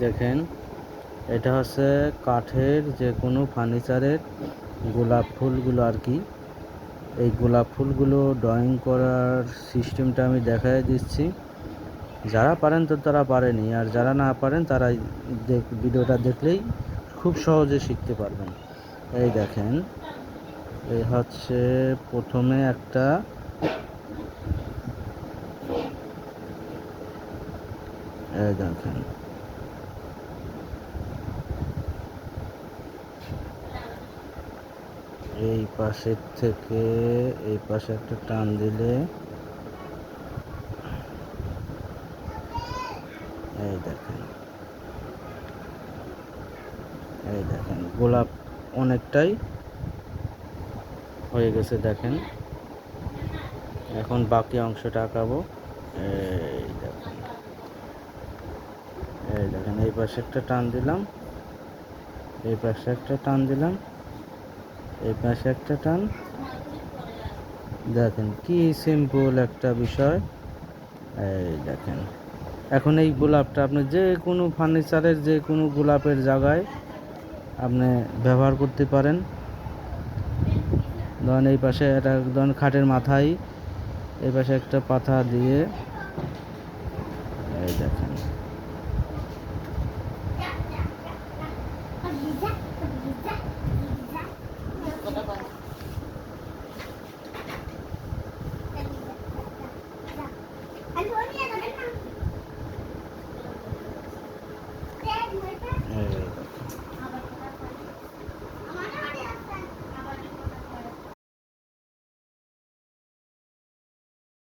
দেখেন, এটা হচ্ছে কাঠের যে কোনো ফার্নিচারের গোলাপ ফুলগুলো আর কি। এই গোলাপ ফুলগুলো ড্রয়িং করার সিস্টেমটা আমি দেখাই দিচ্ছি। যারা পারেন তো তারা পারেনি, আর যারা না পারেন তারা ভিডিওটা দেখলেই খুব সহজে শিখতে পারবেন। এই দেখেন, এই হচ্ছে প্রথমে একটা, এই দেখেন, এই পাশের থেকে এই পাশে একটা টান দিলে এই দেখেন, এই দেখেন গোলাপ অনেকটাই হয়ে গেছে। দেখেন, এখন বাকি অংশটা আঁকাবো। এই দেখেন, এই দেখেন, এই পাশে একটা টান দিলাম, এই পাশে একটা টান দিলাম, এই পাশে একটা টান। দেখেন কি সিম্পল একটা বিষয়। এই দেখেন, এখন এই গোলাপটা আপনি যে কোনো ফার্নিচারের যে কোনো গোলাপের জায়গায় আপনি ব্যবহার করতে পারেন। ধরেন এই পাশে একটা, ধরেন খাটের মাথায় এই পাশে একটা পাতা দিয়ে, এই দেখেন